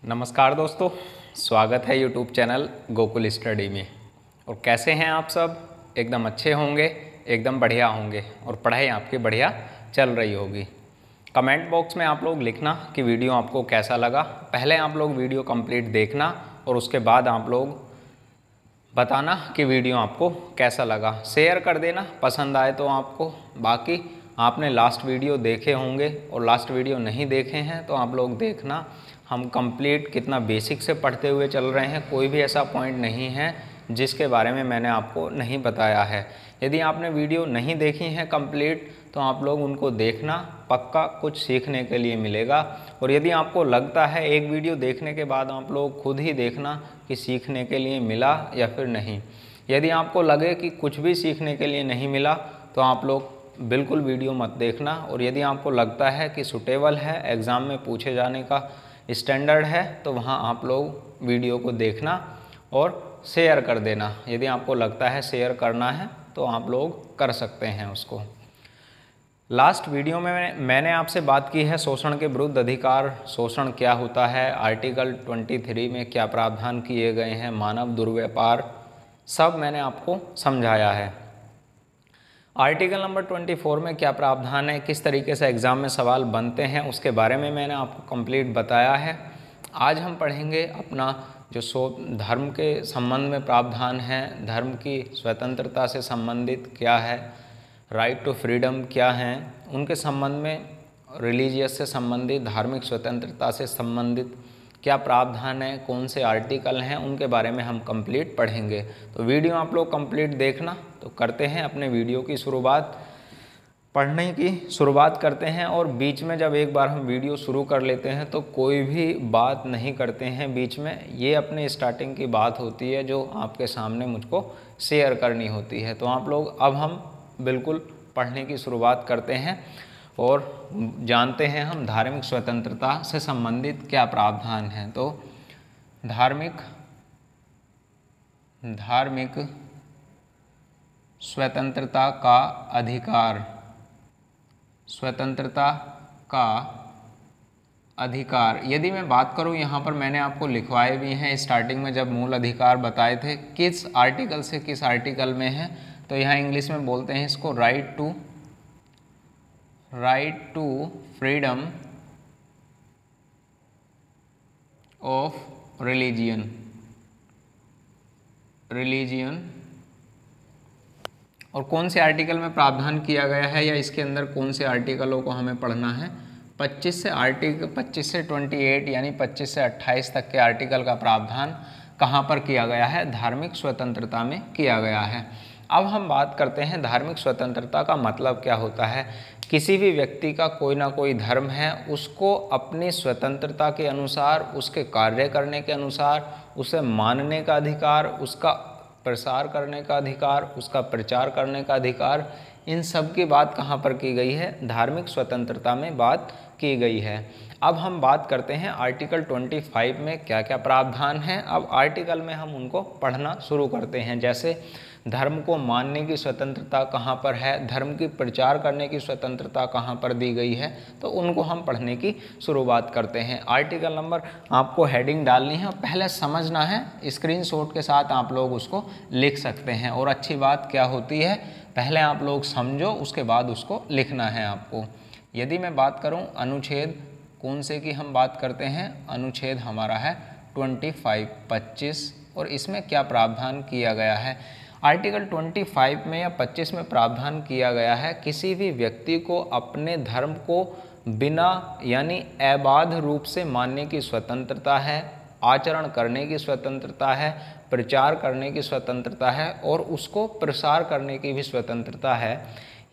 नमस्कार दोस्तों, स्वागत है यूट्यूब चैनल गोकुल स्टडी में। और कैसे हैं आप सब? एकदम अच्छे होंगे, एकदम बढ़िया होंगे और पढ़ाई आपकी बढ़िया चल रही होगी। कमेंट बॉक्स में आप लोग लिखना कि वीडियो आपको कैसा लगा। पहले आप लोग वीडियो कंप्लीट देखना और उसके बाद आप लोग बताना कि वीडियो आपको कैसा लगा। शेयर कर देना पसंद आए तो आपको। बाकी आपने लास्ट वीडियो देखे होंगे और लास्ट वीडियो नहीं देखे हैं तो आप लोग देखना। हम कंप्लीट कितना बेसिक से पढ़ते हुए चल रहे हैं, कोई भी ऐसा पॉइंट नहीं है जिसके बारे में मैंने आपको नहीं बताया है। यदि आपने वीडियो नहीं देखी है कंप्लीट तो आप लोग उनको देखना, पक्का कुछ सीखने के लिए मिलेगा। और यदि आपको लगता है एक वीडियो देखने के बाद आप लोग खुद ही देखना कि सीखने के लिए मिला या फिर नहीं। यदि आपको लगे कि कुछ भी सीखने के लिए नहीं मिला तो आप लोग बिल्कुल वीडियो मत देखना। और यदि आपको लगता है कि सूटेबल है, एग्ज़ाम में पूछे जाने का स्टैंडर्ड है, तो वहाँ आप लोग वीडियो को देखना और शेयर कर देना। यदि आपको लगता है शेयर करना है तो आप लोग कर सकते हैं उसको। लास्ट वीडियो में मैंने आपसे बात की है शोषण के विरुद्ध अधिकार। शोषण क्या होता है, आर्टिकल 23 में क्या प्रावधान किए गए हैं, मानव दुर्व्यापार, सब मैंने आपको समझाया है। आर्टिकल नंबर 24 में क्या प्रावधान है, किस तरीके से एग्ज़ाम में सवाल बनते हैं, उसके बारे में मैंने आपको कंप्लीट बताया है। आज हम पढ़ेंगे अपना जो धर्म के संबंध में प्रावधान है, धर्म की स्वतंत्रता से संबंधित क्या है, राइट टू फ्रीडम क्या हैं, उनके संबंध में रिलीजियस से संबंधित, धार्मिक स्वतंत्रता से संबंधित क्या प्रावधान है, कौन से आर्टिकल हैं, उनके बारे में हम कंप्लीट पढ़ेंगे। तो वीडियो आप लोग कंप्लीट देखना। तो करते हैं अपने वीडियो की शुरुआत, पढ़ने की शुरुआत करते हैं। और बीच में जब एक बार हम वीडियो शुरू कर लेते हैं तो कोई भी बात नहीं करते हैं बीच में। ये अपने स्टार्टिंग की बात होती है जो आपके सामने मुझको शेयर करनी होती है। तो आप लोग अब हम बिल्कुल पढ़ने की शुरुआत करते हैं और जानते हैं हम धार्मिक स्वतंत्रता से संबंधित क्या प्रावधान है। तो धार्मिक स्वतंत्रता का अधिकार, स्वतंत्रता का अधिकार। यदि मैं बात करूं, यहाँ पर मैंने आपको लिखवाए भी हैं स्टार्टिंग में जब मूल अधिकार बताए थे किस आर्टिकल से किस आर्टिकल में है। तो यहाँ इंग्लिश में बोलते हैं इसको right to freedom of religion और कौन से आर्टिकल में प्रावधान किया गया है या इसके अंदर कौन से आर्टिकलों को हमें पढ़ना है। 25 से 28 यानी 25 से 28 तक के आर्टिकल का प्रावधान कहाँ पर किया गया है, धार्मिक स्वतंत्रता में किया गया है। अब हम बात करते हैं धार्मिक स्वतंत्रता का मतलब क्या होता है। किसी भी व्यक्ति का कोई ना कोई धर्म है, उसको अपनी स्वतंत्रता के अनुसार, उसके कार्य करने के अनुसार, उसे मानने का अधिकार, उसका प्रसार करने का अधिकार, उसका प्रचार करने का अधिकार, इन सब की बात कहाँ पर की गई है, धार्मिक स्वतंत्रता में बात की गई है। अब हम बात करते हैं आर्टिकल 25 में क्या क्या प्रावधान हैं। अब आर्टिकल में हम उनको पढ़ना शुरू करते हैं। जैसे धर्म को मानने की स्वतंत्रता कहाँ पर है, धर्म की प्रचार करने की स्वतंत्रता कहाँ पर दी गई है, तो उनको हम पढ़ने की शुरुआत करते हैं। आर्टिकल नंबर आपको हेडिंग डालनी है और पहले समझना है, स्क्रीनशॉट के साथ आप लोग उसको लिख सकते हैं। और अच्छी बात क्या होती है, पहले आप लोग समझो, उसके बाद उसको लिखना है आपको। यदि मैं बात करूं अनुच्छेद कौन से की हम बात करते हैं, अनुच्छेद हमारा है 25 और इसमें क्या प्रावधान किया गया है। आर्टिकल 25 में या 25 में प्रावधान किया गया है किसी भी व्यक्ति को अपने धर्म को बिना यानी अबाध रूप से मानने की स्वतंत्रता है, आचरण करने की स्वतंत्रता है, प्रचार करने की स्वतंत्रता है और उसको प्रसार करने की भी स्वतंत्रता है।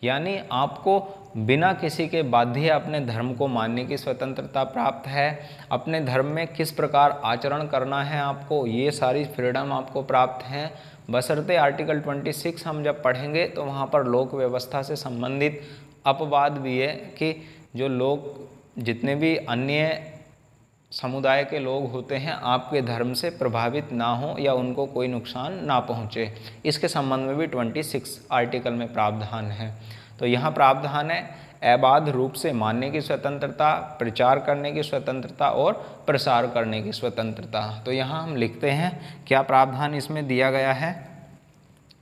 यानी आपको बिना किसी के बाध्य अपने धर्म को मानने की स्वतंत्रता प्राप्त है। अपने धर्म में किस प्रकार आचरण करना है आपको, ये सारी फ्रीडम आपको प्राप्त हैं। बशर्ते आर्टिकल 26 हम जब पढ़ेंगे तो वहाँ पर लोक व्यवस्था से संबंधित अपवाद भी है कि जो लोग जितने भी अन्य समुदाय के लोग होते हैं आपके धर्म से प्रभावित ना हो या उनको कोई नुकसान ना पहुँचे, इसके संबंध में भी 26 आर्टिकल में प्रावधान है। तो यहाँ प्रावधान है अबाध रूप से मानने की स्वतंत्रता, प्रचार करने की स्वतंत्रता और प्रसार करने की स्वतंत्रता। तो यहाँ हम लिखते हैं क्या प्रावधान इसमें दिया गया है।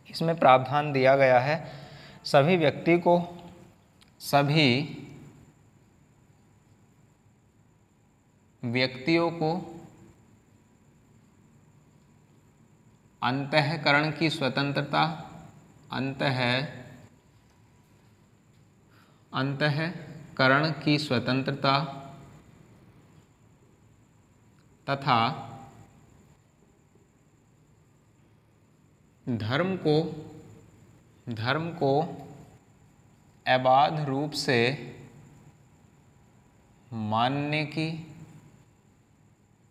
इसमें प्रावधान दिया गया है सभी व्यक्तियों को अंतःकरण की स्वतंत्रता, अंतःकरण की स्वतंत्रता तथा धर्म को अबाध रूप से मानने की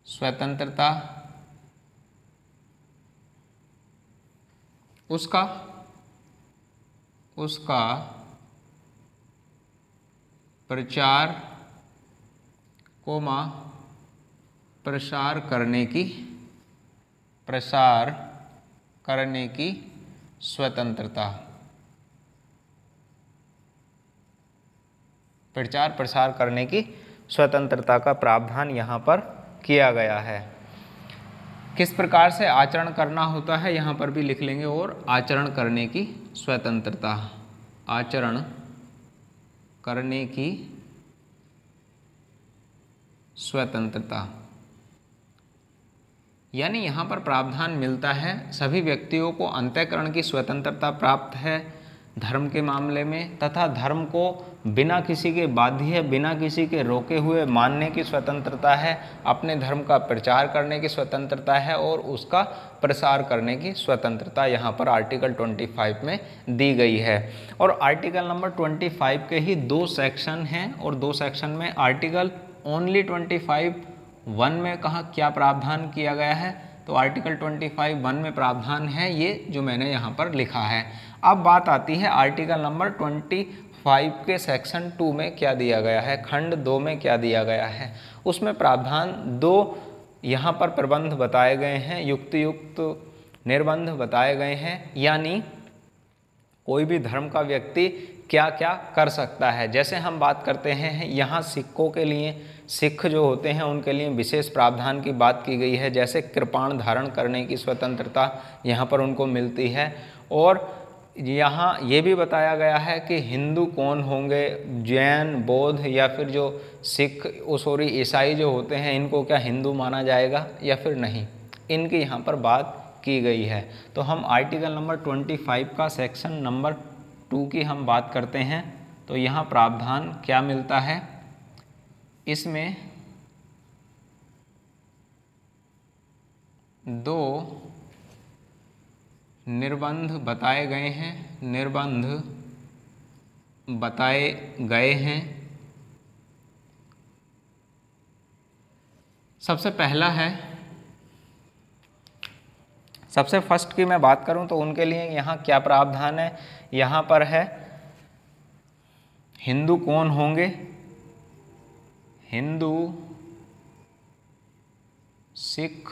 स्वतंत्रता, उसका प्रचार प्रसार करने की स्वतंत्रता। प्रचार प्रसार करने की स्वतंत्रता का प्रावधान यहाँ पर किया गया है। किस प्रकार से आचरण करना होता है यहाँ पर भी लिख लेंगे, और आचरण करने की स्वतंत्रता, आचरण करने की स्वतंत्रता। यानी यहाँ पर प्रावधान मिलता है सभी व्यक्तियों को अंतःकरण की स्वतंत्रता प्राप्त है धर्म के मामले में, तथा धर्म को बिना किसी के बाध्य, बिना किसी के रोके हुए मानने की स्वतंत्रता है, अपने धर्म का प्रचार करने की स्वतंत्रता है और उसका प्रसार करने की स्वतंत्रता यहाँ पर आर्टिकल 25 में दी गई है। और आर्टिकल नंबर 25 के ही 2 सेक्शन हैं, और 2 सेक्शन में आर्टिकल ओनली 25(1) में कहाँ क्या प्रावधान किया गया है, तो आर्टिकल 25(1) में प्रावधान है ये जो मैंने यहाँ पर लिखा है। अब बात आती है आर्टिकल नंबर 25 के सेक्शन 2 में क्या दिया गया है, खंड 2 में क्या दिया गया है। उसमें प्रावधान 2 यहाँ पर प्रबंध बताए गए हैं, युक्त निर्बंध बताए गए हैं, यानी कोई भी धर्म का व्यक्ति क्या क्या कर सकता है। जैसे हम बात करते हैं यहाँ सिखों के लिए, सिख जो होते हैं उनके लिए विशेष प्रावधान की बात की गई है, जैसे कृपाण धारण करने की स्वतंत्रता यहाँ पर उनको मिलती है। और यहाँ ये भी बताया गया है कि हिंदू कौन होंगे, जैन, बौद्ध या फिर जो सिख ईसाई जो होते हैं, इनको क्या हिंदू माना जाएगा या फिर नहीं, इनकी यहाँ पर बात की गई है। तो हम आर्टिकल नंबर 25 का सेक्शन नंबर 2 की हम बात करते हैं, तो यहाँ प्रावधान क्या मिलता है, इसमें 2 निर्बंध बताए गए हैं, निर्बंध बताए गए हैं। सबसे पहला है, सबसे फर्स्ट की मैं बात करूं तो उनके लिए यहाँ क्या प्रावधान है, यहाँ पर है हिंदू कौन होंगे, हिंदू, सिख,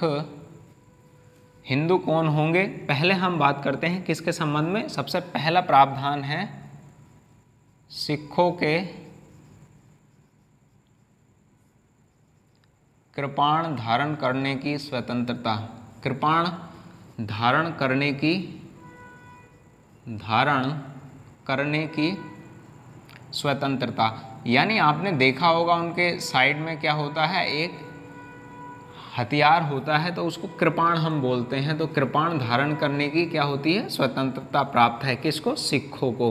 हिंदू कौन होंगे। पहले हम बात करते हैं किसके संबंध में, सबसे पहला प्रावधान है सिखों के कृपाण धारण करने की स्वतंत्रता, कृपाण धारण करने की स्वतंत्रता। यानी आपने देखा होगा उनके साइड में क्या होता है, एक हथियार होता है, तो उसको कृपाण हम बोलते हैं। तो कृपाण धारण करने की क्या होती है, स्वतंत्रता प्राप्त है किसको, सिखों को।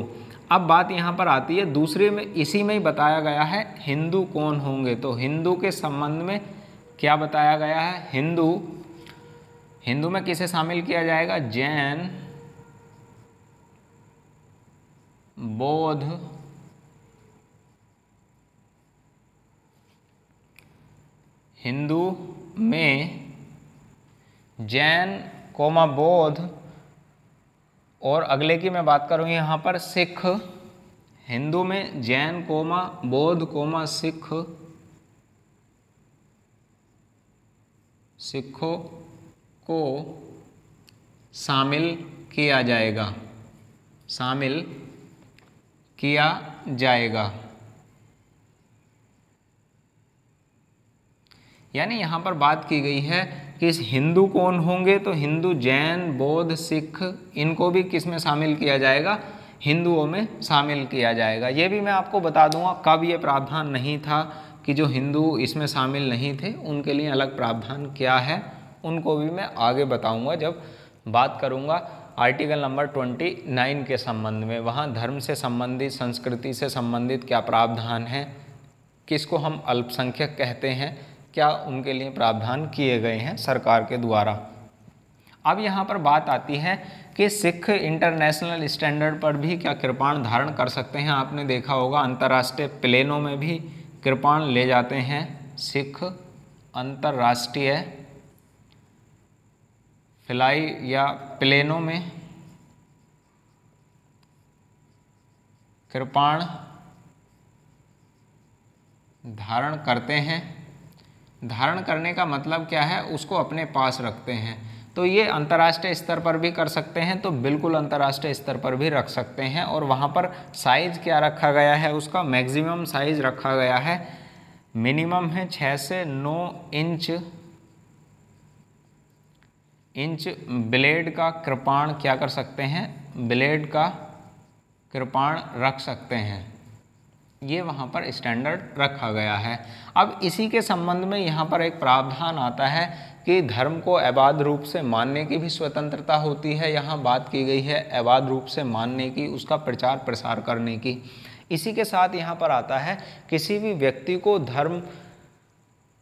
अब बात यहाँ पर आती है दूसरे में, इसी में ही बताया गया है हिंदू कौन होंगे। तो हिंदू के संबंध में क्या बताया गया है, हिंदू में किसे शामिल किया जाएगा, जैन, बौद्ध, हिंदू में जैन, बौद्ध, और अगले की मैं बात करूँ यहाँ पर सिख, हिंदू में जैन, बौद्ध, सिख, सिखों को शामिल किया जाएगा, शामिल किया जाएगा। यानी यहाँ पर बात की गई है कि हिंदू कौन होंगे, तो हिंदू, जैन, बौद्ध, सिख, इनको भी किस में शामिल किया जाएगा, हिंदुओं में शामिल किया जाएगा। ये भी मैं आपको बता दूंगा कब ये प्रावधान नहीं था कि जो हिंदू इसमें शामिल नहीं थे उनके लिए अलग प्रावधान क्या है, उनको भी मैं आगे बताऊंगा जब बात करूंगा आर्टिकल नंबर 29 के संबंध में। वहाँ धर्म से संबंधित, संस्कृति से संबंधित क्या प्रावधान है, किसको हम अल्पसंख्यक कहते हैं, क्या उनके लिए प्रावधान किए गए हैं सरकार के द्वारा। अब यहाँ पर बात आती है कि सिख इंटरनेशनल स्टैंडर्ड पर भी क्या कृपाण धारण कर सकते हैं। आपने देखा होगा अंतर्राष्ट्रीय प्लेनों में भी कृपाण ले जाते हैं सिख, अंतर्राष्ट्रीय फ्लाई या प्लेनों में कृपाण धारण करते हैं। धारण करने का मतलब क्या है, उसको अपने पास रखते हैं। तो ये अंतर्राष्ट्रीय स्तर पर भी कर सकते हैं, तो बिल्कुल अंतर्राष्ट्रीय स्तर पर भी रख सकते हैं। और वहाँ पर साइज क्या रखा गया है, उसका मैक्सिमम साइज रखा गया है, मिनिमम है 6 से 9 इंच ब्लेड का कृपाण क्या कर सकते हैं, ब्लेड का कृपाण रख सकते हैं। ये वहाँ पर स्टैंडर्ड रखा गया है। अब इसी के संबंध में यहाँ पर एक प्रावधान आता है कि धर्म को अबाध रूप से मानने की भी स्वतंत्रता होती है। यहाँ बात की गई है अबाध रूप से मानने की, उसका प्रचार प्रसार करने की। इसी के साथ यहाँ पर आता है किसी भी व्यक्ति को धर्म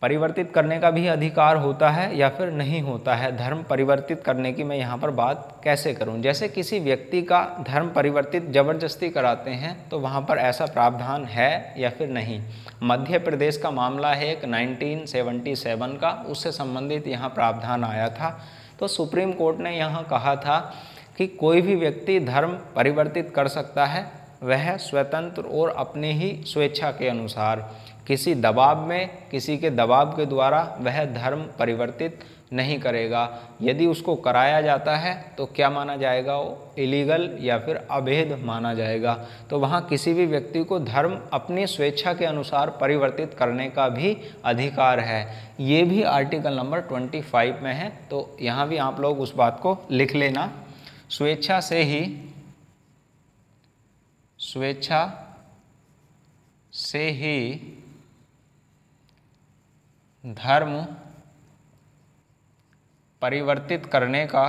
परिवर्तित करने का भी अधिकार होता है या फिर नहीं होता है। धर्म परिवर्तित करने की मैं यहाँ पर बात कैसे करूँ, जैसे किसी व्यक्ति का धर्म परिवर्तित जबरदस्ती कराते हैं तो वहाँ पर ऐसा प्रावधान है या फिर नहीं। मध्य प्रदेश का मामला है एक 1977 का, उससे संबंधित यहाँ प्रावधान आया था। तो सुप्रीम कोर्ट ने यहाँ कहा था कि कोई भी व्यक्ति धर्म परिवर्तित कर सकता है, वह स्वतंत्र और अपने ही स्वेच्छा के अनुसार, किसी दबाव में, किसी के दबाव के द्वारा वह धर्म परिवर्तित नहीं करेगा। यदि उसको कराया जाता है तो क्या माना जाएगा, वो इलीगल या फिर अवैध माना जाएगा। तो वहाँ किसी भी व्यक्ति को धर्म अपनी स्वेच्छा के अनुसार परिवर्तित करने का भी अधिकार है। ये भी आर्टिकल नंबर 25 में है। तो यहाँ भी आप लोग उस बात को लिख लेना, स्वेच्छा से ही धर्म परिवर्तित करने का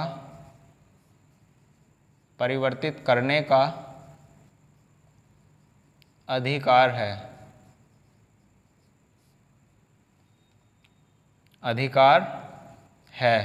अधिकार है।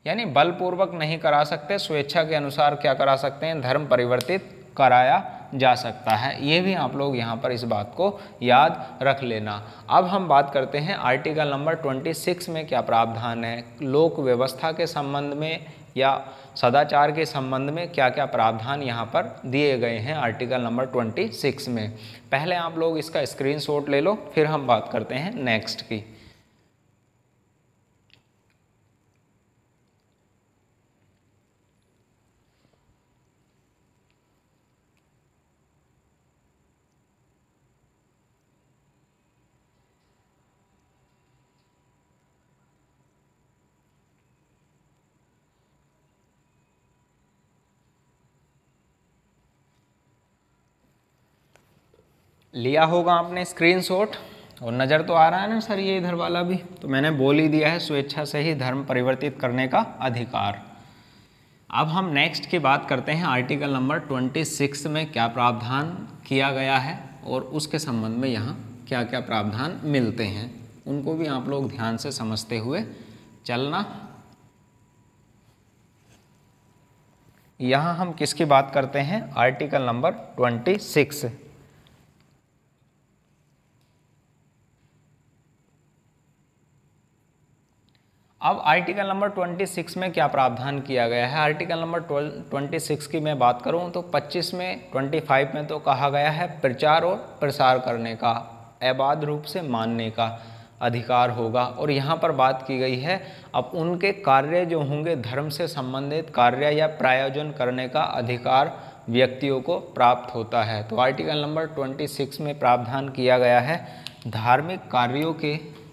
यानी बलपूर्वक नहीं करा सकते, स्वेच्छा के अनुसार क्या करा सकते हैं, धर्म परिवर्तित कराया जा सकता है। ये भी आप लोग यहाँ पर इस बात को याद रख लेना। अब हम बात करते हैं आर्टिकल नंबर 26 में क्या प्रावधान है। लोक व्यवस्था के संबंध में या सदाचार के संबंध में क्या क्या प्रावधान यहाँ पर दिए गए हैं आर्टिकल नंबर 26 में। पहले आप लोग इसका स्क्रीनशॉट ले लो, फिर हम बात करते हैं नेक्स्ट की। लिया होगा आपने स्क्रीनशॉट और नज़र तो आ रहा है ना सर, ये इधर वाला भी तो मैंने बोल ही दिया है, स्वेच्छा से ही धर्म परिवर्तित करने का अधिकार। अब हम नेक्स्ट की बात करते हैं, आर्टिकल नंबर 26 में क्या प्रावधान किया गया है और उसके संबंध में यहाँ क्या क्या प्रावधान मिलते हैं, उनको भी आप लोग ध्यान से समझते हुए चलना। यहाँ हम किसकी बात करते हैं, आर्टिकल नंबर 26। अब आर्टिकल नंबर 26 में क्या प्रावधान किया गया है। आर्टिकल नंबर 26 की मैं बात करूं तो 25 में 25 में तो कहा गया है प्रचार और प्रसार करने का, अबाध रूप से मानने का अधिकार होगा। और यहाँ पर बात की गई है अब उनके कार्य जो होंगे, धर्म से संबंधित कार्य या प्रायोजन करने का अधिकार व्यक्तियों को प्राप्त होता है। तो आर्टिकल नंबर 26 में प्रावधान किया गया है धार्मिक कार्यों के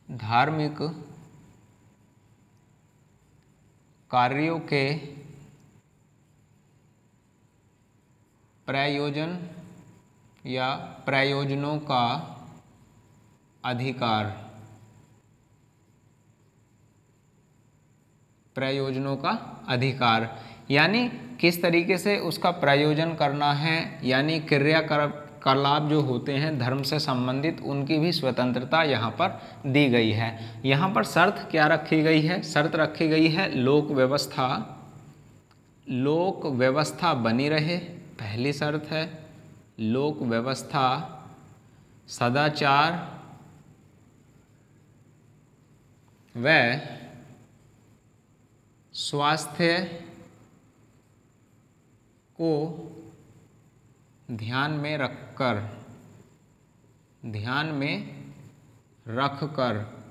धार्मिक कार्यों के प्रयोजन या प्रयोजनों का अधिकार, प्रयोजनों का अधिकार यानी किस तरीके से उसका प्रयोजन करना है, यानी क्रियाकलाप जो होते हैं धर्म से संबंधित उनकी भी स्वतंत्रता यहाँ पर दी गई है। यहाँ पर शर्त क्या रखी गई है? शर्त रखी गई है लोक व्यवस्था बनी रहे, पहली शर्त है। लोक व्यवस्था, सदाचार व स्वास्थ्य को ध्यान में रखकर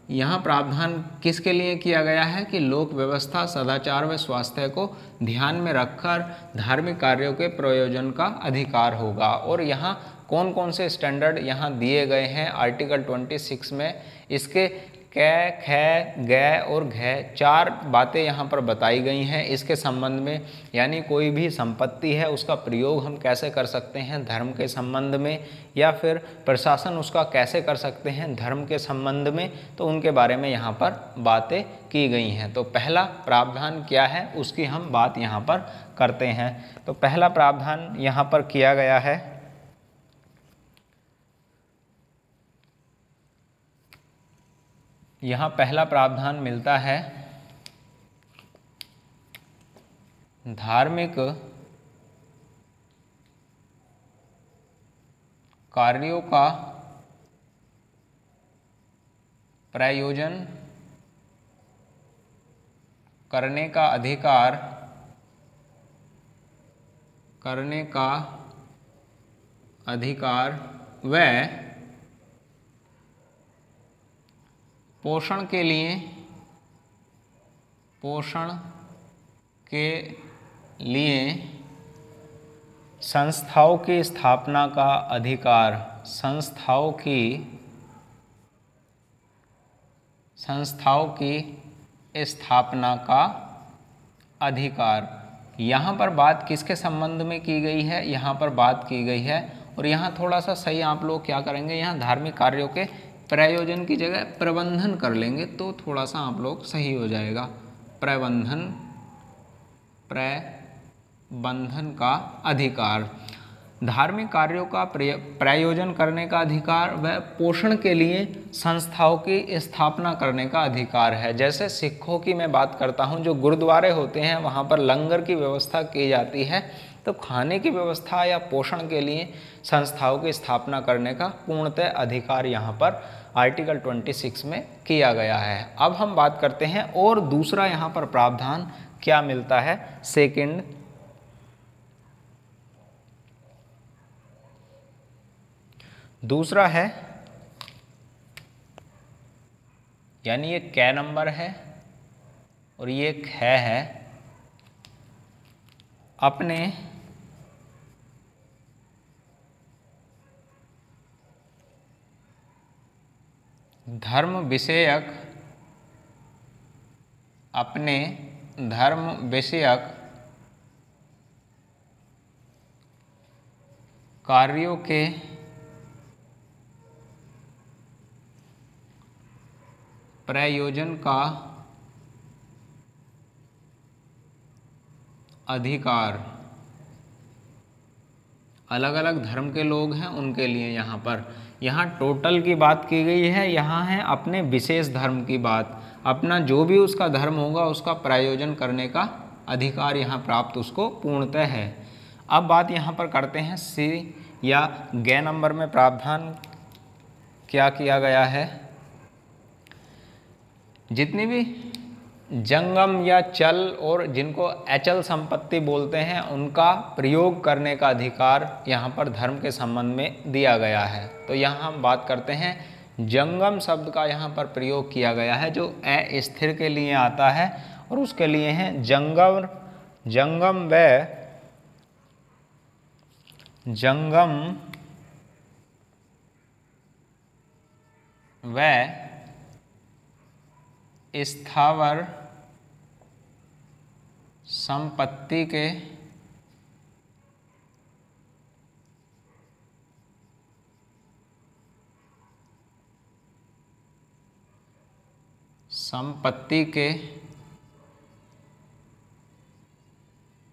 यहाँ प्रावधान किसके लिए किया गया है कि लोक व्यवस्था, सदाचार व स्वास्थ्य को ध्यान में रखकर धार्मिक कार्यों के प्रयोजन का अधिकार होगा। और यहाँ कौन कौन से स्टैंडर्ड यहाँ दिए गए हैं आर्टिकल 26 में, इसके कै, ख, ग और घ 4 बातें यहाँ पर बताई गई हैं इसके संबंध में। यानी कोई भी संपत्ति है उसका प्रयोग हम कैसे कर सकते हैं धर्म के संबंध में, या फिर प्रशासन उसका कैसे कर सकते हैं धर्म के संबंध में, तो उनके बारे में यहाँ पर बातें की गई हैं। तो पहला प्रावधान क्या है उसकी हम बात यहाँ पर करते हैं। तो पहला प्रावधान यहाँ पर किया गया है, यहाँ पहला प्रावधान मिलता है धार्मिक कार्यों का प्रयोजन करने का अधिकार व पोषण के लिए संस्थाओं की स्थापना का अधिकार, संस्थाओं की स्थापना का अधिकार। यहाँ पर बात किसके संबंध में की गई है? यहाँ पर बात की गई है, और यहाँ थोड़ा सा सही आप लोग क्या करेंगे, यहाँ धार्मिक कार्यों के प्रयोजन की जगह प्रबंधन कर लेंगे तो थोड़ा सा आप लोग सही हो जाएगा। प्रबंधन का अधिकार, धार्मिक कार्यों का प्रयोजन करने का अधिकार व पोषण के लिए संस्थाओं की स्थापना करने का अधिकार है। जैसे सिखों की मैं बात करता हूँ, जो गुरुद्वारे होते हैं वहाँ पर लंगर की व्यवस्था की जाती है, तो खाने की व्यवस्था या पोषण के लिए संस्थाओं की स्थापना करने का पूर्णतः अधिकार यहाँ पर आर्टिकल 26 में किया गया है। अब हम बात करते हैं और दूसरा यहाँ पर प्रावधान क्या मिलता है, सेकंड, दूसरा है, यानी ये कै नंबर है और ये ख है, अपने धर्म विषयक कार्यों के प्रयोजन का अधिकार। अलग अलग धर्म के लोग हैं उनके लिए यहाँ टोटल की बात की गई है, यहाँ है अपने विशेष धर्म की बात। अपना जो भी उसका धर्म होगा उसका प्रयोजन करने का अधिकार यहाँ प्राप्त उसको पूर्णतः है। अब बात यहाँ पर करते हैं सी या ग नंबर में प्रावधान क्या किया गया है, जितनी भी जंगम या चल और जिनको अचल संपत्ति बोलते हैं उनका प्रयोग करने का अधिकार यहाँ पर धर्म के संबंध में दिया गया है। तो यहाँ हम बात करते हैं जंगम शब्द का यहाँ पर प्रयोग किया गया है, जो अस्थिर के लिए आता है और उसके लिए है जंगम व स्थावर संपत्ति के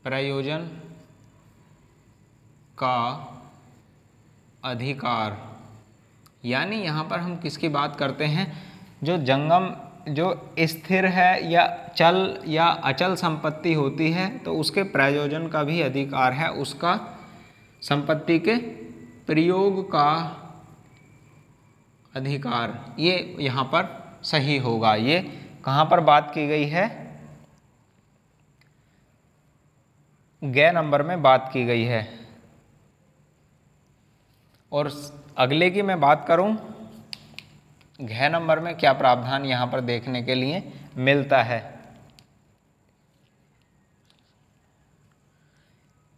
प्रयोजन का अधिकार। यानी यहाँ पर हम किसकी बात करते हैं, जो जंगम, जो स्थिर है या चल या अचल संपत्ति होती है तो उसके प्रयोजन का भी अधिकार है, उसका संपत्ति के प्रयोग का अधिकार। ये यहाँ पर सही होगा। ये कहाँ पर बात की गई है, ग नंबर में बात की गई है। और अगले की मैं बात करूं, घ नंबर में क्या प्रावधान यहां पर देखने के लिए मिलता है।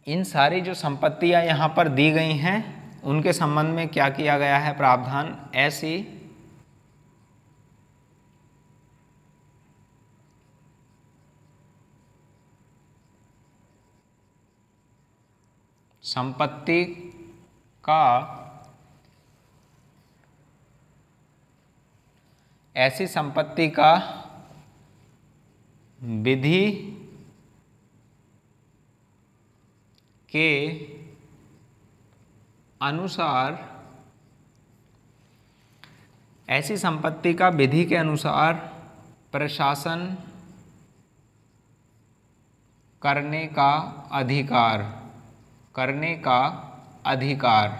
इन सारी जो संपत्तियां यहां पर दी गई हैं उनके संबंध में क्या किया गया है प्रावधान, ऐसी संपत्ति का, ऐसी संपत्ति का विधि के अनुसार, ऐसी संपत्ति का विधि के अनुसार प्रशासन करने का अधिकार, करने का अधिकार।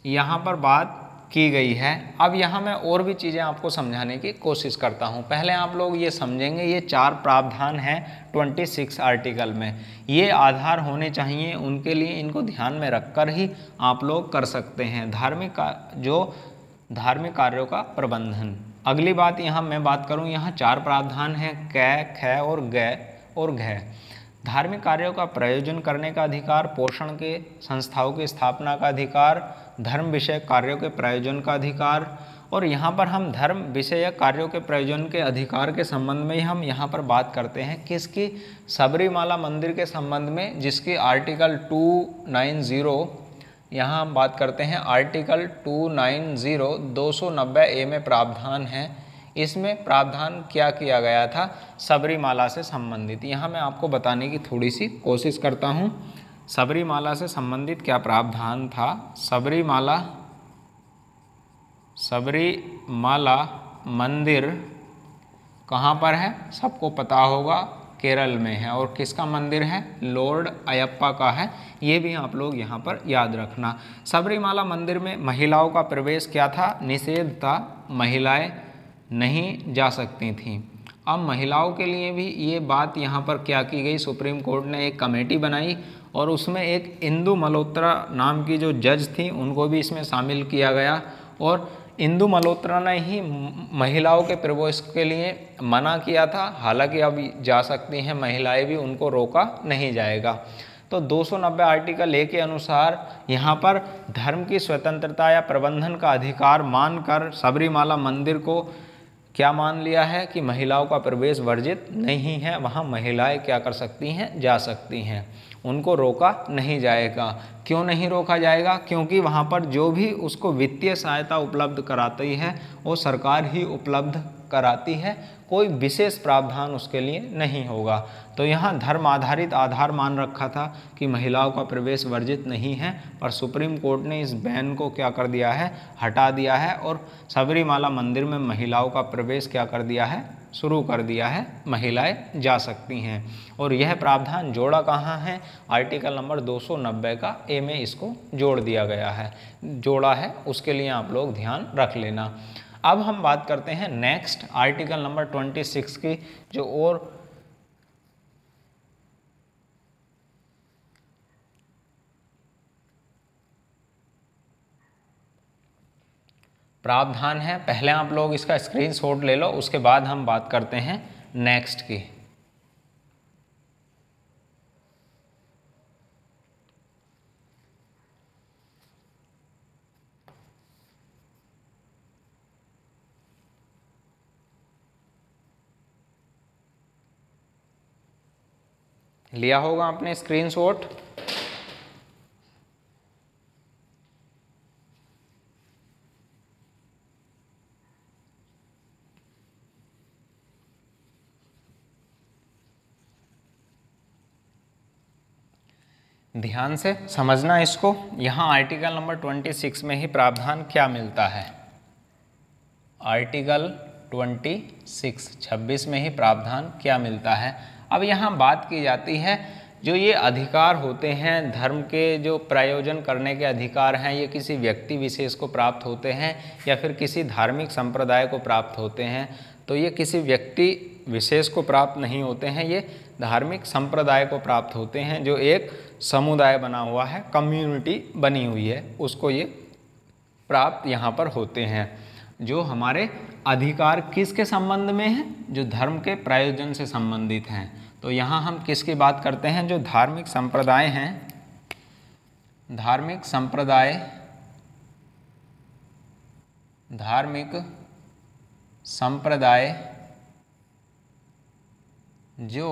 यहाँ पर बात की गई है। अब यहाँ मैं और भी चीज़ें आपको समझाने की कोशिश करता हूँ। पहले आप लोग ये समझेंगे, ये 4 प्रावधान हैं 26 आर्टिकल में, ये आधार होने चाहिए, उनके लिए इनको ध्यान में रखकर ही आप लोग कर सकते हैं धार्मिक कार्यों का प्रबंधन। अगली बात यहाँ मैं बात करूँ, यहाँ 4 प्रावधान हैं, क, ख और ग और घ। धार्मिक कार्यों का प्रयोजन करने का अधिकार, पोषण के संस्थाओं की स्थापना का अधिकार, धर्म विषयक कार्यों के प्रयोजन का अधिकार। और यहाँ पर हम धर्म विषयक कार्यों के प्रयोजन के अधिकार के संबंध में हम यहाँ पर बात करते हैं किसकी, सबरीमाला मंदिर के संबंध में, जिसकी आर्टिकल 290 यहाँ हम बात करते हैं, आर्टिकल 290 290A में प्रावधान है। इसमें प्रावधान क्या किया गया था, सबरीमाला से संबंधित। यहाँ मैं आपको बताने की थोड़ी सी कोशिश करता हूँ, सबरीमाला से संबंधित क्या प्रावधान था। सबरीमाला मंदिर कहाँ पर है, सबको पता होगा, केरल में है। और किसका मंदिर है, लॉर्ड अयप्पा का है। ये भी आप लोग यहाँ पर याद रखना। सबरीमाला मंदिर में महिलाओं का प्रवेश क्या था, निषेध था, महिलाएं नहीं जा सकती थीं। अब महिलाओं के लिए भी ये बात यहाँ पर क्या की गई, सुप्रीम कोर्ट ने एक कमेटी बनाई और उसमें एक इंदु मल्होत्रा नाम की जो जज थी उनको भी इसमें शामिल किया गया। और इंदु मल्होत्रा ने ही महिलाओं के प्रवेश के लिए मना किया था। हालांकि अब जा सकती हैं महिलाएं भी, उनको रोका नहीं जाएगा। तो 290 आर्टिकल ए के अनुसार यहाँ पर धर्म की स्वतंत्रता या प्रबंधन का अधिकार मानकर सबरीमाला मंदिर को क्या मान लिया है कि महिलाओं का प्रवेश वर्जित नहीं है, वहाँ महिलाएं क्या कर सकती हैं, जा सकती हैं, उनको रोका नहीं जाएगा। क्यों नहीं रोका जाएगा, क्योंकि वहाँ पर जो भी उसको वित्तीय सहायता उपलब्ध कराती है वो सरकार ही उपलब्ध कराती है, कोई विशेष प्रावधान उसके लिए नहीं होगा। तो यहाँ धर्म आधारित आधार मान रखा था कि महिलाओं का प्रवेश वर्जित नहीं है, पर सुप्रीम कोर्ट ने इस बैन को क्या कर दिया है, हटा दिया है और सबरीमाला मंदिर में महिलाओं का प्रवेश क्या कर दिया है, शुरू कर दिया है, महिलाएं जा सकती हैं। और यह प्रावधान जोड़ा कहाँ है, आर्टिकल नंबर 290 का ए में इसको जोड़ दिया गया है, जोड़ा है, उसके लिए आप लोग ध्यान रख लेना। अब हम बात करते हैं नेक्स्ट आर्टिकल नंबर 26 की, जो और प्रावधान है। पहले आप लोग इसका स्क्रीनशॉट ले लो, उसके बाद हम बात करते हैं नेक्स्ट की। लिया होगा आपने स्क्रीनशॉट। ध्यान से समझना इसको। यहाँ आर्टिकल नंबर 26 में ही प्रावधान क्या मिलता है। आर्टिकल 26 में ही प्रावधान क्या मिलता है। अब यहाँ बात की जाती है जो ये अधिकार होते हैं धर्म के, जो प्रयोजन करने के अधिकार हैं, ये किसी व्यक्ति विशेष को प्राप्त होते हैं या फिर किसी धार्मिक संप्रदाय को प्राप्त होते हैं। तो ये किसी व्यक्ति विशेष को प्राप्त नहीं होते हैं, ये धार्मिक संप्रदाय को प्राप्त होते हैं। जो एक समुदाय बना हुआ है, कम्युनिटी बनी हुई है, उसको ये प्राप्त यहाँ पर होते हैं। जो हमारे अधिकार किसके संबंध में हैं, जो धर्म के प्रयोजन से संबंधित हैं। तो यहाँ हम किसकी बात करते हैं, जो धार्मिक संप्रदाय हैं, धार्मिक संप्रदाय, धार्मिक संप्रदाय जो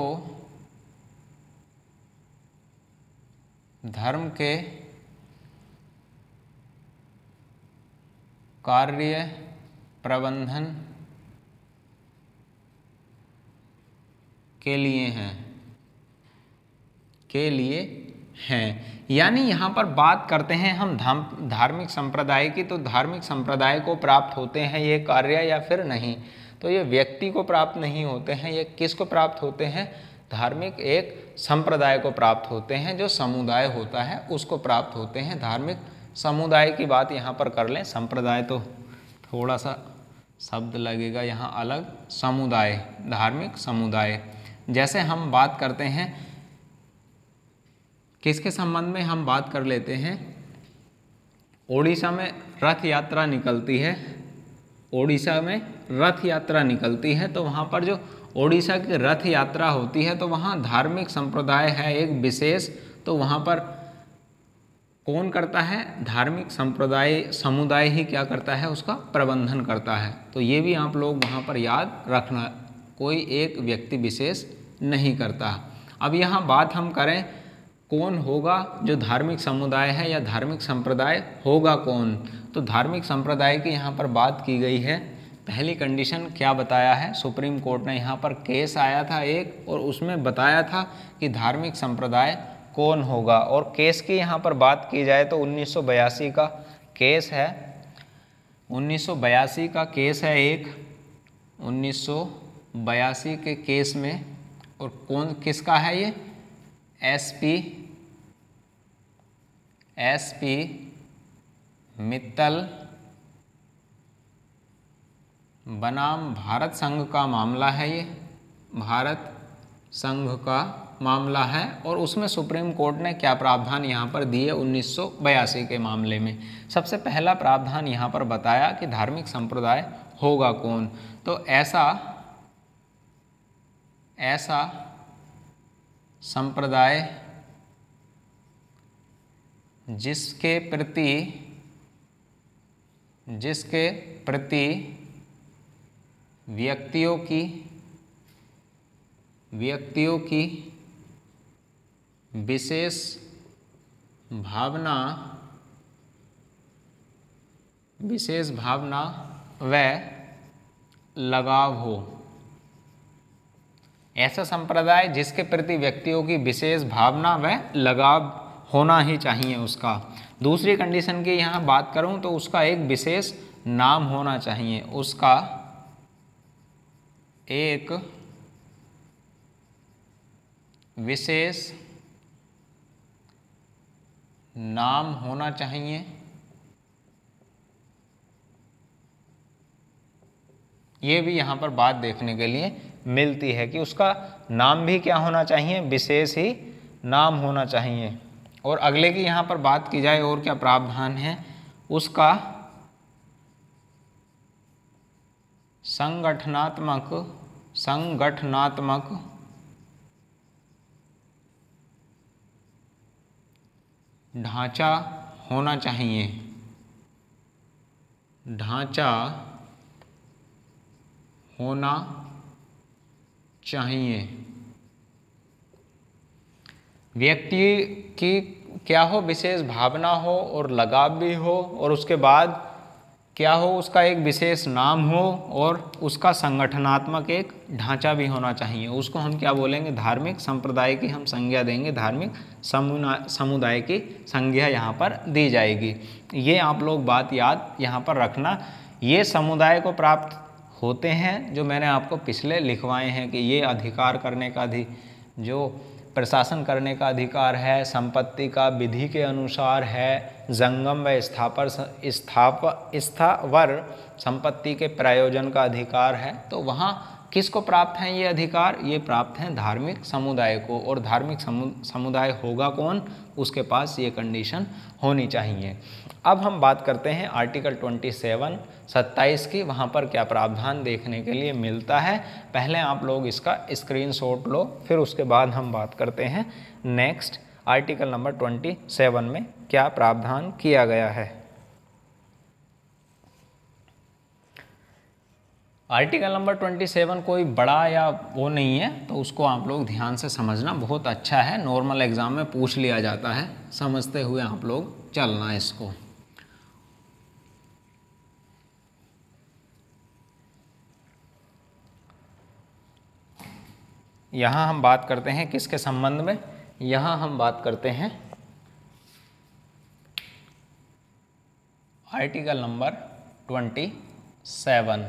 धर्म के कार्य प्रबंधन के लिए हैं, यानी यहाँ पर बात करते हैं हम धार्मिक संप्रदाय की। तो धार्मिक संप्रदाय को प्राप्त होते हैं ये कार्य या फिर नहीं। तो ये व्यक्ति को प्राप्त नहीं होते हैं, ये किसको प्राप्त होते हैं, धार्मिक एक संप्रदाय को प्राप्त होते हैं। जो समुदाय होता है उसको प्राप्त होते हैं। धार्मिक समुदाय की बात यहाँ पर कर लें, संप्रदाय तो थोड़ा सा शब्द लगेगा यहाँ अलग, समुदाय, धार्मिक समुदाय। जैसे हम बात करते हैं किसके संबंध में, हम बात कर लेते हैं ओडिशा में रथ यात्रा निकलती है, ओडिशा में रथ यात्रा निकलती है। तो वहाँ पर जो ओडिशा की रथ यात्रा होती है तो वहाँ धार्मिक संप्रदाय है एक विशेष। तो वहाँ पर कौन करता है, धार्मिक संप्रदाय समुदाय ही क्या करता है, उसका प्रबंधन करता है। तो ये भी आप लोग वहाँ पर याद रखना, कोई एक व्यक्ति विशेष नहीं करता। अब यहाँ बात हम करें कौन होगा जो धार्मिक समुदाय है या धार्मिक संप्रदाय होगा कौन। तो धार्मिक संप्रदाय की यहाँ पर बात की गई है। पहली कंडीशन क्या बताया है, सुप्रीम कोर्ट ने यहाँ पर केस आया था एक, और उसमें बताया था कि धार्मिक संप्रदाय कौन होगा। और केस की यहाँ पर बात की जाए तो 1982 का केस है, 1982 का केस है एक, 1982 के केस में। और कौन किसका है ये, एसपी मित्तल बनाम भारत संघ का मामला है, ये भारत संघ का मामला है। और उसमें सुप्रीम कोर्ट ने क्या प्रावधान यहाँ पर दिए 1982 के मामले में। सबसे पहला प्रावधान यहाँ पर बताया कि धार्मिक संप्रदाय होगा कौन। तो ऐसा संप्रदाय जिसके प्रति व्यक्तियों की विशेष भावना व लगाव हो। ऐसा संप्रदाय जिसके प्रति व्यक्तियों की विशेष भावना व लगाव होना ही चाहिए उसका। दूसरी कंडीशन की यहाँ बात करूँ तो उसका एक विशेष नाम होना चाहिए, उसका एक विशेष नाम होना चाहिए। ये भी यहाँ पर बात देखने के लिए मिलती है कि उसका नाम भी क्या होना चाहिए, विशेष ही नाम होना चाहिए। और अगले की यहाँ पर बात की जाए और क्या प्रावधान है, उसका संगठनात्मक ढांचा होना चाहिए, ढांचा होना चाहिए। व्यक्ति की क्या हो, विशेष भावना हो और लगाव भी हो, और उसके बाद क्या हो, उसका एक विशेष नाम हो और उसका संगठनात्मक एक ढांचा भी होना चाहिए। उसको हम क्या बोलेंगे, धार्मिक संप्रदाय की हम संज्ञा देंगे, धार्मिक समुदाय की संज्ञा यहाँ पर दी जाएगी। ये आप लोग बात याद यहाँ पर रखना। ये समुदाय को प्राप्त होते हैं जो मैंने आपको पिछले लिखवाए हैं कि ये अधिकार करने का जो प्रशासन करने का अधिकार है, संपत्ति का विधि के अनुसार है, जंगम व स्थावर संपत्ति के प्रयोजन का अधिकार है। तो वहाँ किसको प्राप्त हैं ये अधिकार? ये प्राप्त हैं धार्मिक समुदाय को। और धार्मिक समुदाय होगा कौन? उसके पास ये कंडीशन होनी चाहिए। अब हम बात करते हैं आर्टिकल 27 की, वहाँ पर क्या प्रावधान देखने के लिए मिलता है। पहले आप लोग इसका स्क्रीनशॉट लो, फिर उसके बाद हम बात करते हैं नेक्स्ट आर्टिकल नंबर 27 में क्या प्रावधान किया गया है। आर्टिकल नंबर 27 कोई बड़ा या वो नहीं है, तो उसको आप लोग ध्यान से समझना, बहुत अच्छा है, नॉर्मल एग्जाम में पूछ लिया जाता है, समझते हुए आप लोग चलना इसको। यहाँ हम बात करते हैं किसके संबंध में? यहाँ हम बात करते हैं आर्टिकल नंबर 27।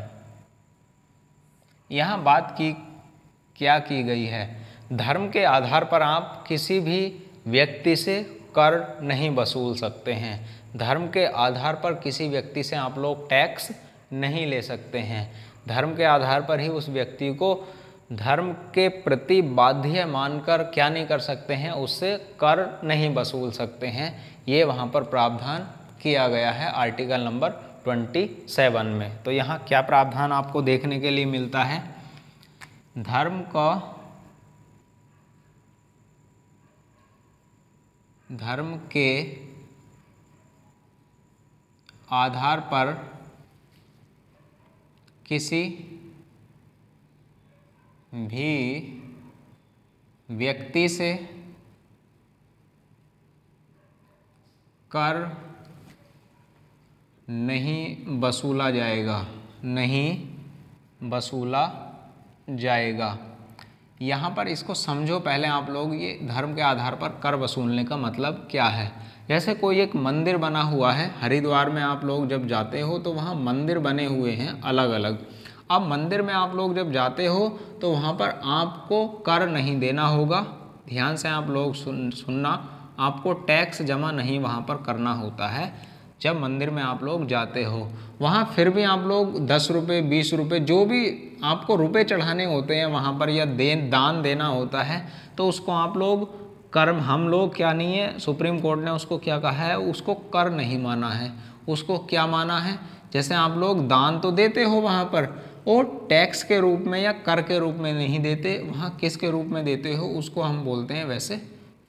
यहाँ बात क्या की गई है? धर्म के आधार पर आप किसी भी व्यक्ति से कर नहीं वसूल सकते हैं। धर्म के आधार पर किसी व्यक्ति से आप लोग टैक्स नहीं ले सकते हैं। धर्म के आधार पर ही उस व्यक्ति को धर्म के प्रति बाध्य मानकर क्या नहीं कर सकते हैं, उससे कर नहीं वसूल सकते हैं। ये वहाँ पर प्रावधान किया गया है आर्टिकल नंबर 27 में। तो यहाँ क्या प्रावधान आपको देखने के लिए मिलता है? धर्म के आधार पर किसी भी व्यक्ति से कर नहीं वसूला जाएगा। यहाँ पर इसको समझो पहले आप लोग, ये धर्म के आधार पर कर वसूलने का मतलब क्या है। जैसे कोई एक मंदिर बना हुआ है, हरिद्वार में आप लोग जब जाते हो तो वहाँ मंदिर बने हुए हैं अलग अलग। अब मंदिर में आप लोग जब जाते हो तो वहाँ पर आपको कर नहीं देना होगा। ध्यान से आप लोग सुनना, आपको टैक्स जमा नहीं वहाँ पर करना होता है। जब मंदिर में आप लोग जाते हो वहाँ फिर भी आप लोग 10 रुपये 20 रुपये जो भी आपको रुपए चढ़ाने होते हैं वहाँ पर, या दान देना होता है, तो उसको आप लोग कर्म, हम लोग क्या नहीं है, सुप्रीम कोर्ट ने उसको क्या कहा है, उसको कर नहीं माना है। उसको क्या माना है? जैसे आप लोग दान तो देते हो वहाँ पर, और टैक्स के रूप में या कर के रूप में नहीं देते, वहाँ किसके रूप में देते हो, उसको हम बोलते हैं वैसे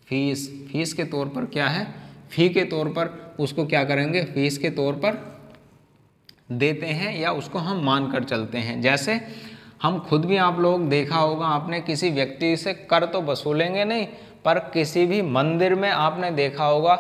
फीस। फीस के तौर पर क्या है, फी के तौर पर उसको क्या करेंगे, फीस के तौर पर देते हैं, या उसको हम मान कर चलते हैं। जैसे हम खुद भी, आप लोग देखा होगा आपने, किसी व्यक्ति से कर तो वसूलेंगे नहीं, पर किसी भी मंदिर में आपने देखा होगा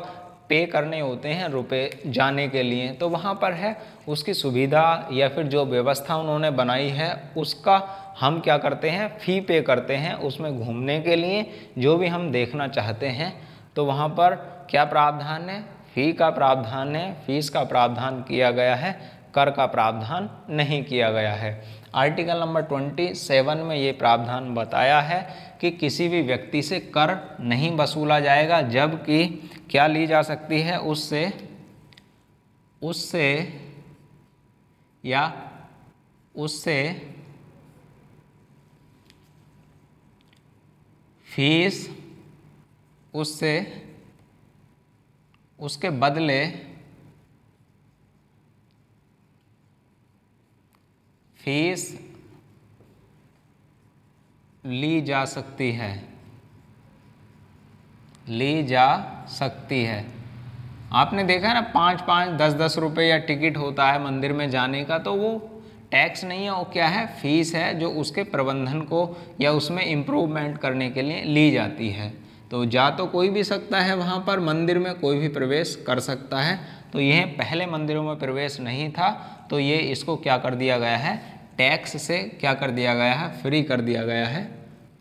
पे करने होते हैं रुपए जाने के लिए, तो वहाँ पर है उसकी सुविधा या फिर जो व्यवस्था उन्होंने बनाई है उसका हम क्या करते हैं, फ़ी पे करते हैं उसमें घूमने के लिए, जो भी हम देखना चाहते हैं। तो वहाँ पर क्या प्रावधान है, फ़ी का प्रावधान है, फीस का प्रावधान किया गया है, कर का प्रावधान नहीं किया गया है। आर्टिकल नंबर 27 में ये प्रावधान बताया है कि किसी भी व्यक्ति से कर नहीं वसूला जाएगा, जबकि क्या ली जा सकती है, उससे फीस, उसके बदले फीस ली जा सकती है। आपने देखा है ना, 5-5, 10-10 रुपये या टिकट होता है मंदिर में जाने का, तो वो टैक्स नहीं है, वो क्या है, फीस है, जो उसके प्रबंधन को या उसमें इम्प्रूवमेंट करने के लिए ली जाती है। तो जा तो कोई भी सकता है वहाँ पर, मंदिर में कोई भी प्रवेश कर सकता है। तो यह पहले मंदिरों में प्रवेश नहीं था, तो ये इसको क्या कर दिया गया है, टैक्स से क्या कर दिया गया है, फ्री कर दिया गया है,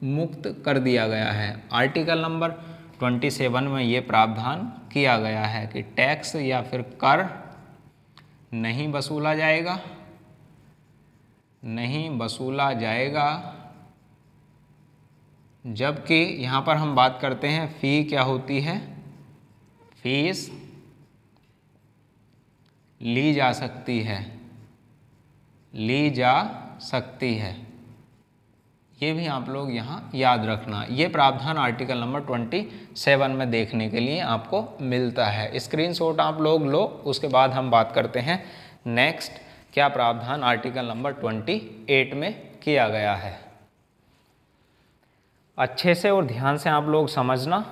मुक्त कर दिया गया है। आर्टिकल नंबर 27 में ये प्रावधान किया गया है कि टैक्स या फिर कर नहीं वसूला जाएगा, नहीं वसूला जाएगा। जबकि यहाँ पर हम बात करते हैं फ़ी क्या होती है, फीस ली जा सकती है, ली जा सकती है। ये भी आप लोग यहाँ याद रखना। ये प्रावधान आर्टिकल नंबर 27 में देखने के लिए आपको मिलता है। स्क्रीनशॉट आप लोग लो, उसके बाद हम बात करते हैं नेक्स्ट क्या प्रावधान आर्टिकल नंबर 28 में किया गया है। अच्छे से और ध्यान से आप लोग समझना।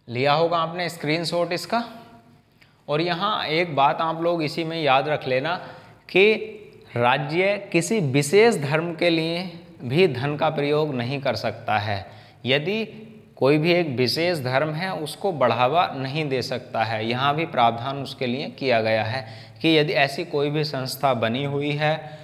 लिया होगा आपने स्क्रीनशॉट इसका। और यहाँ एक बात आप लोग इसी में याद रख लेना कि राज्य किसी विशेष धर्म के लिए भी धन का प्रयोग नहीं कर सकता है। यदि कोई भी एक विशेष धर्म है उसको बढ़ावा नहीं दे सकता है। यहाँ भी प्रावधान उसके लिए किया गया है कि यदि ऐसी कोई भी संस्था बनी हुई है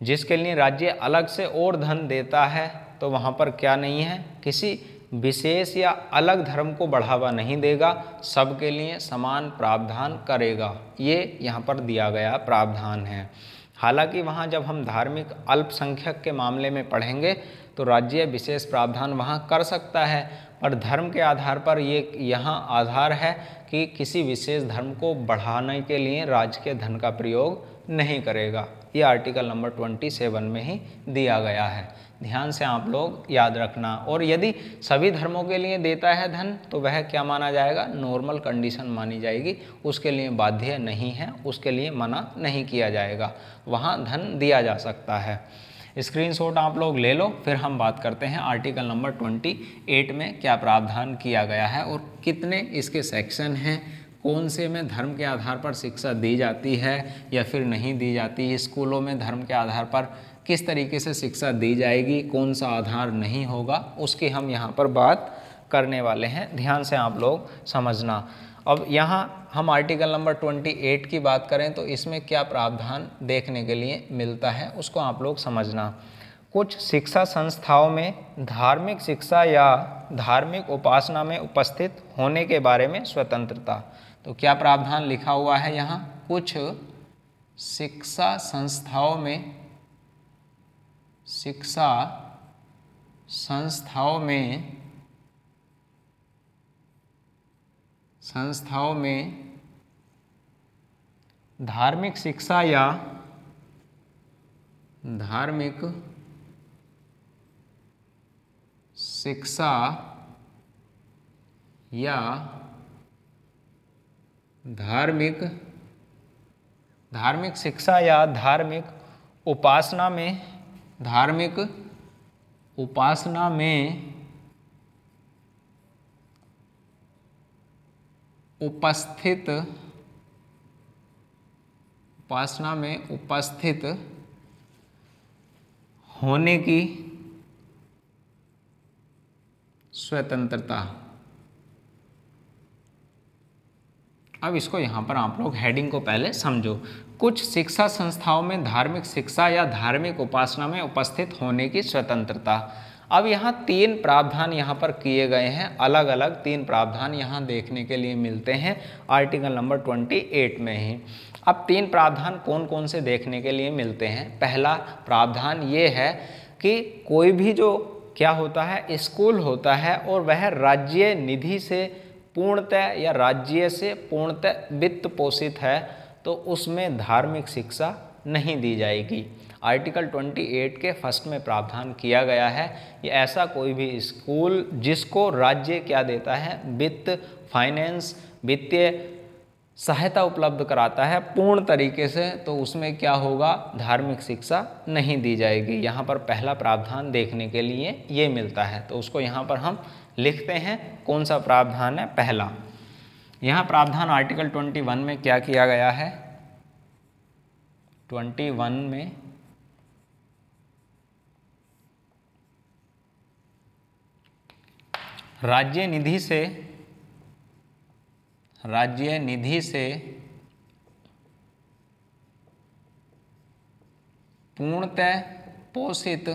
जिसके लिए राज्य अलग से और धन देता है, तो वहाँ पर क्या नहीं है, किसी विशेष या अलग धर्म को बढ़ावा नहीं देगा, सबके लिए समान प्रावधान करेगा। ये यहाँ पर दिया गया प्रावधान है। हालांकि वहाँ जब हम धार्मिक अल्पसंख्यक के मामले में पढ़ेंगे तो राज्य विशेष प्रावधान वहाँ कर सकता है, पर धर्म के आधार पर ये यहाँ आधार है कि किसी विशेष धर्म को बढ़ाने के लिए राज्य के धन का प्रयोग नहीं करेगा। ये आर्टिकल नंबर 27 में ही दिया गया है। ध्यान से आप लोग याद रखना। और यदि सभी धर्मों के लिए देता है धन तो वह क्या माना जाएगा, नॉर्मल कंडीशन मानी जाएगी, उसके लिए बाध्य नहीं है, उसके लिए मना नहीं किया जाएगा, वहाँ धन दिया जा सकता है। स्क्रीनशॉट आप लोग ले लो। फिर हम बात करते हैं आर्टिकल नंबर 28 में क्या प्रावधान किया गया है और कितने इसके सेक्शन हैं, कौन से में धर्म के आधार पर शिक्षा दी जाती है या फिर नहीं दी जाती, स्कूलों में धर्म के आधार पर किस तरीके से शिक्षा दी जाएगी, कौन सा आधार नहीं होगा, उसकी हम यहाँ पर बात करने वाले हैं। ध्यान से आप लोग समझना। अब यहाँ हम आर्टिकल नंबर 28 की बात करें तो इसमें क्या प्रावधान देखने के लिए मिलता है उसको आप लोग समझना। कुछ शिक्षा संस्थाओं में धार्मिक शिक्षा या धार्मिक उपासना में उपस्थित होने के बारे में स्वतंत्रता। तो क्या प्रावधान लिखा हुआ है यहाँ, कुछ शिक्षा संस्थाओं में धार्मिक शिक्षा या धार्मिक शिक्षा या धार्मिक शिक्षा या धार्मिक उपासना में उपस्थित होने की स्वतंत्रता। अब इसको यहाँ पर आप लोग हेडिंग को पहले समझो। कुछ शिक्षा संस्थाओं में धार्मिक शिक्षा या धार्मिक उपासना में उपस्थित होने की स्वतंत्रता। अब यहाँ 3 प्रावधान यहाँ पर किए गए हैं, अलग अलग 3 प्रावधान यहाँ देखने के लिए मिलते हैं आर्टिकल नंबर 28 में ही। अब 3 प्रावधान कौन कौन से देखने के लिए मिलते हैं। पहला प्रावधान ये है कि कोई भी जो क्या होता है, स्कूल होता है और वह राज्य निधि से पूर्णतः या राज्य से पूर्णतः वित्त पोषित है, तो उसमें धार्मिक शिक्षा नहीं दी जाएगी। आर्टिकल 28 के फर्स्ट में प्रावधान किया गया है कि ऐसा कोई भी स्कूल जिसको राज्य क्या देता है, वित्त, फाइनेंस, वित्तीय सहायता उपलब्ध कराता है पूर्ण तरीके से, तो उसमें क्या होगा, धार्मिक शिक्षा नहीं दी जाएगी। यहाँ पर पहला प्रावधान देखने के लिए ये मिलता है, तो उसको यहाँ पर हम लिखते हैं। कौन सा प्रावधान है, पहला। यहाँ प्रावधान आर्टिकल 21 में क्या किया गया है, 21 में राज्य निधि से पूर्णतः पोषित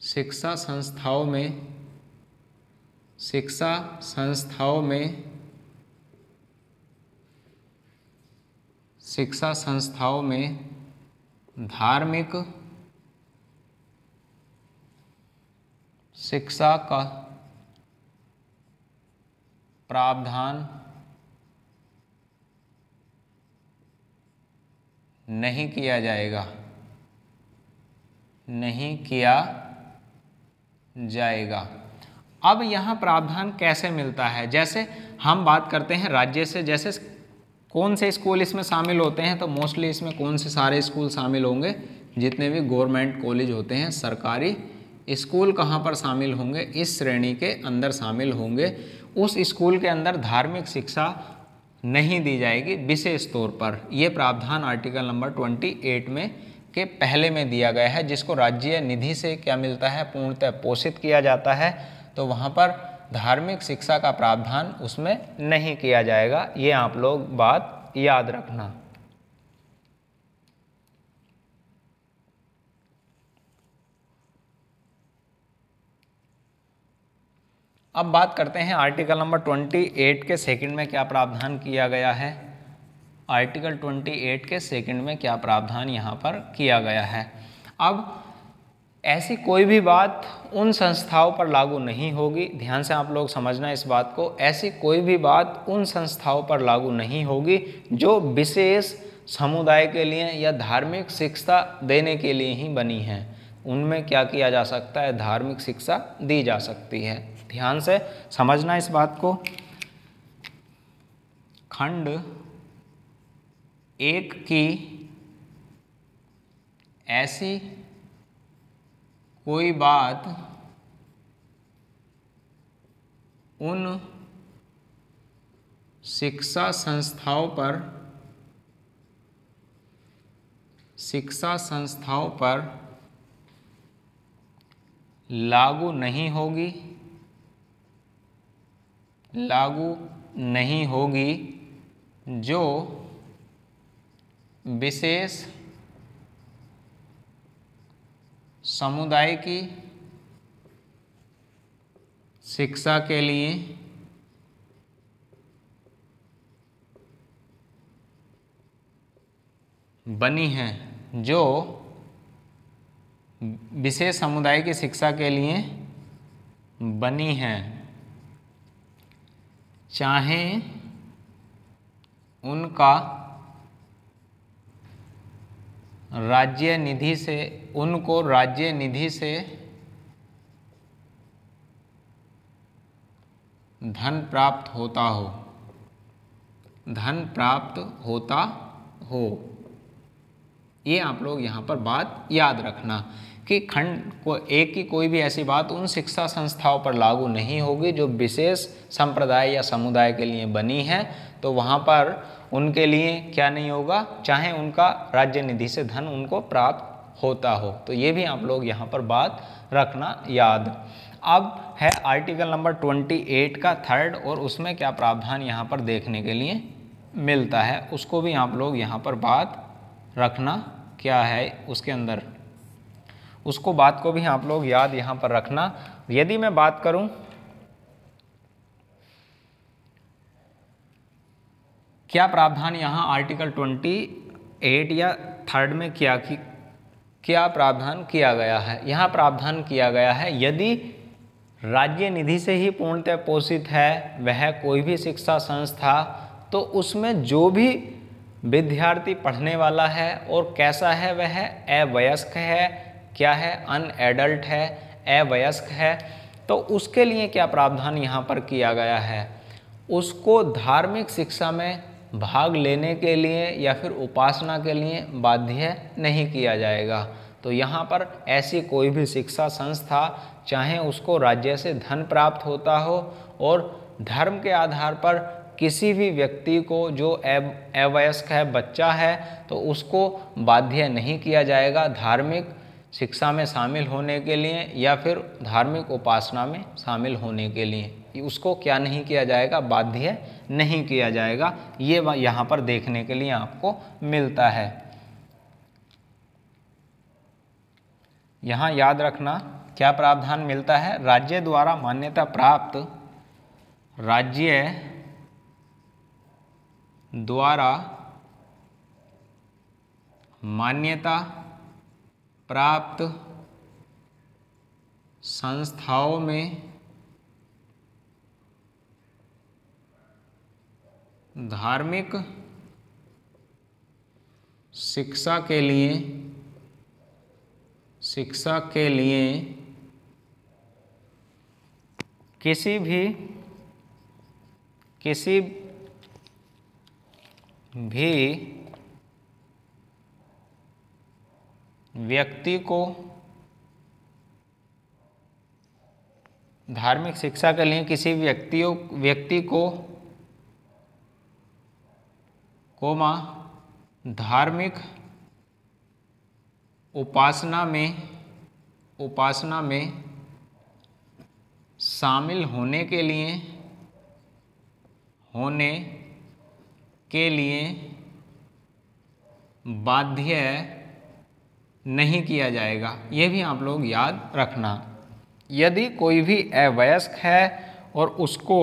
शिक्षा संस्थाओं में धार्मिक शिक्षा का प्रावधान नहीं किया जाएगा, अब यहाँ प्रावधान कैसे मिलता है, जैसे हम बात करते हैं राज्य से, जैसे कौन से स्कूल इसमें शामिल होते हैं, तो मोस्टली इसमें कौन से सारे स्कूल शामिल होंगे, जितने भी गवर्नमेंट कॉलेज होते हैं, सरकारी स्कूल कहाँ पर शामिल होंगे, इस श्रेणी के अंदर शामिल होंगे। उस स्कूल के अंदर धार्मिक शिक्षा नहीं दी जाएगी विशेष तौर पर। यह प्रावधान आर्टिकल नंबर 28 में के पहले में दिया गया है, जिसको राज्य निधि से क्या मिलता है, पूर्णतः पोषित किया जाता है, तो वहाँ पर धार्मिक शिक्षा का प्रावधान उसमें नहीं किया जाएगा। ये आप लोग बात याद रखना। अब बात करते हैं आर्टिकल नंबर 28 के सेकंड में क्या प्रावधान किया गया है। आर्टिकल 28 के सेकंड में क्या प्रावधान यहाँ पर किया गया है। अब ऐसी कोई भी बात उन संस्थाओं पर लागू नहीं होगी, ध्यान से आप लोग समझना इस बात को। ऐसी कोई भी बात उन संस्थाओं पर लागू नहीं होगी जो विशेष समुदाय के लिए या धार्मिक शिक्षा देने के लिए ही बनी हैं। उनमें क्या किया जा सकता है, धार्मिक शिक्षा दी जा सकती है। ध्यान से समझना इस बात को। खंड 1 की ऐसी कोई बात उन शिक्षा संस्थाओं पर लागू नहीं होगी जो विशेष समुदाय की शिक्षा के लिए बनी है, जो विशेष समुदाय की शिक्षा के लिए बनी है, चाहे उनको राज्य निधि से धन प्राप्त होता हो। ये आप लोग यहाँ पर बात याद रखना कि खंड को एक की कोई भी ऐसी बात उन शिक्षा संस्थाओं पर लागू नहीं होगी जो विशेष संप्रदाय या समुदाय के लिए बनी है, तो वहाँ पर उनके लिए क्या नहीं होगा, चाहे उनका राज्य निधि से धन उनको प्राप्त होता हो। तो ये भी आप लोग यहाँ पर बात रखना याद। अब है आर्टिकल नंबर 28 का थर्ड, और उसमें क्या प्रावधान यहाँ पर देखने के लिए मिलता है, उसको भी आप लोग यहाँ पर बात रखना क्या है उसके अंदर, उसको बात को भी आप लोग याद यहाँ पर रखना। यदि मैं बात करूँ क्या प्रावधान यहाँ आर्टिकल 28 या थर्ड में क्या प्रावधान किया गया है, यहाँ प्रावधान किया गया है यदि राज्य निधि से ही पूर्णतः पोषित है वह कोई भी शिक्षा संस्था, तो उसमें जो भी विद्यार्थी पढ़ने वाला है और कैसा है, वह अवयस्क है, क्या है, अनएडल्ट है, अवयस्क है, तो उसके लिए क्या प्रावधान यहाँ पर किया गया है, उसको धार्मिक शिक्षा में भाग लेने के लिए या फिर उपासना के लिए बाध्य नहीं किया जाएगा। तो यहाँ पर ऐसी कोई भी शिक्षा संस्था, चाहे उसको राज्य से धन प्राप्त होता हो और धर्म के आधार पर किसी भी व्यक्ति को जो अवयस्क है, बच्चा है, तो उसको बाध्य नहीं किया जाएगा धार्मिक शिक्षा में शामिल होने के लिए या फिर धार्मिक उपासना में शामिल होने के लिए। उसको क्या नहीं किया जाएगा, बाध्य नहीं किया जाएगा। ये यहाँ पर देखने के लिए आपको मिलता है। यहाँ याद रखना क्या प्रावधान मिलता है, राज्य द्वारा मान्यता प्राप्त, राज्य द्वारा मान्यता प्राप्त संस्थाओं में धार्मिक शिक्षा के लिए किसी भी व्यक्ति को धार्मिक शिक्षा के लिए किसी व्यक्ति को धार्मिक उपासना में शामिल होने के लिए बाध्य नहीं किया जाएगा। ये भी आप लोग याद रखना। यदि कोई भी अवयस्क है और उसको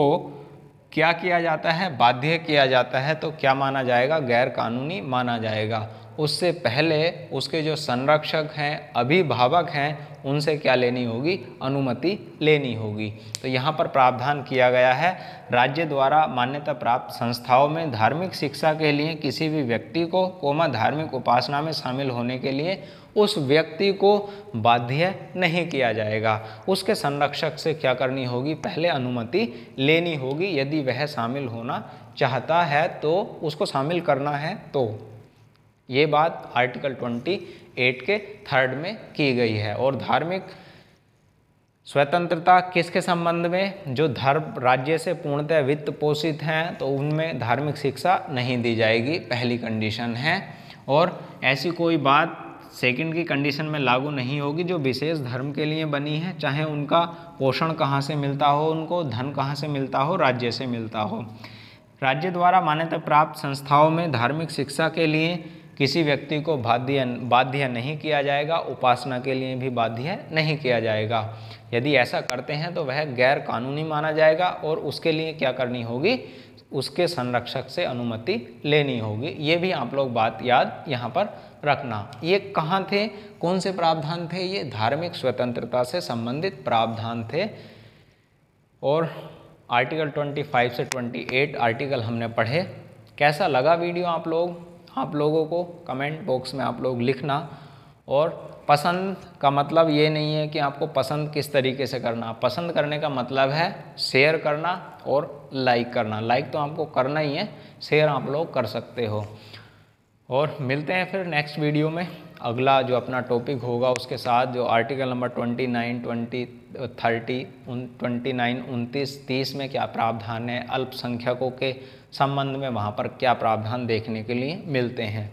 क्या किया जाता है, बाध्य किया जाता है, तो क्या माना जाएगा, गैर कानूनी माना जाएगा। उससे पहले उसके जो संरक्षक हैं, अभिभावक हैं, उनसे क्या लेनी होगी, अनुमति लेनी होगी। तो यहाँ पर प्रावधान किया गया है, राज्य द्वारा मान्यता प्राप्त संस्थाओं में धार्मिक शिक्षा के लिए किसी भी व्यक्ति को धार्मिक उपासना में शामिल होने के लिए उस व्यक्ति को बाध्य नहीं किया जाएगा। उसके संरक्षक से क्या करनी होगी, पहले अनुमति लेनी होगी। यदि वह शामिल होना चाहता है तो उसको शामिल करना है। तो ये बात आर्टिकल 28 के 3rd में की गई है। और धार्मिक स्वतंत्रता किसके संबंध में, जो धर्म राज्य से पूर्णतः वित्त पोषित हैं, तो उनमें धार्मिक शिक्षा नहीं दी जाएगी, पहली कंडीशन है। और ऐसी कोई बात सेकंड की कंडीशन में लागू नहीं होगी जो विशेष धर्म के लिए बनी है, चाहे उनका पोषण कहाँ से मिलता हो, उनको धन कहाँ से मिलता हो, राज्य से मिलता हो। राज्य द्वारा मान्यता प्राप्त संस्थाओं में धार्मिक शिक्षा के लिए किसी व्यक्ति को बाध्य नहीं किया जाएगा, उपासना के लिए भी बाध्य नहीं किया जाएगा। यदि ऐसा करते हैं तो वह गैर कानूनी माना जाएगा और उसके लिए क्या करनी होगी, उसके संरक्षक से अनुमति लेनी होगी। ये भी आप लोग बात याद यहाँ पर रखना। ये कहाँ थे, कौन से प्रावधान थे, ये धार्मिक स्वतंत्रता से संबंधित प्रावधान थे। और आर्टिकल 25 से 28 आर्टिकल हमने पढ़े। कैसा लगा वीडियो आप लोगों को कमेंट बॉक्स में आप लोग लिखना। और पसंद का मतलब ये नहीं है कि आपको पसंद किस तरीके से करना, पसंद करने का मतलब है शेयर करना और लाइक करना। लाइक तो आपको करना ही है, शेयर आप लोग कर सकते हो। और मिलते हैं फिर नेक्स्ट वीडियो में अगला जो अपना टॉपिक होगा उसके साथ, जो आर्टिकल नंबर 29, 20, 30, 29, 29, 30 में क्या प्रावधान है, अल्पसंख्यकों के संबंध में वहाँ पर क्या प्रावधान देखने के लिए मिलते हैं।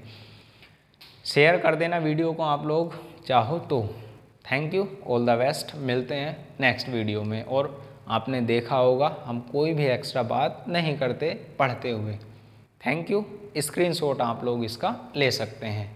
शेयर कर देना वीडियो को आप लोग चाहो तो। Thank you, all the best. मिलते हैं नेक्स्ट वीडियो में। और आपने देखा होगा हम कोई भी एक्स्ट्रा बात नहीं करते पढ़ते हुए। Thank you. स्क्रीनशॉट आप लोग इसका ले सकते हैं।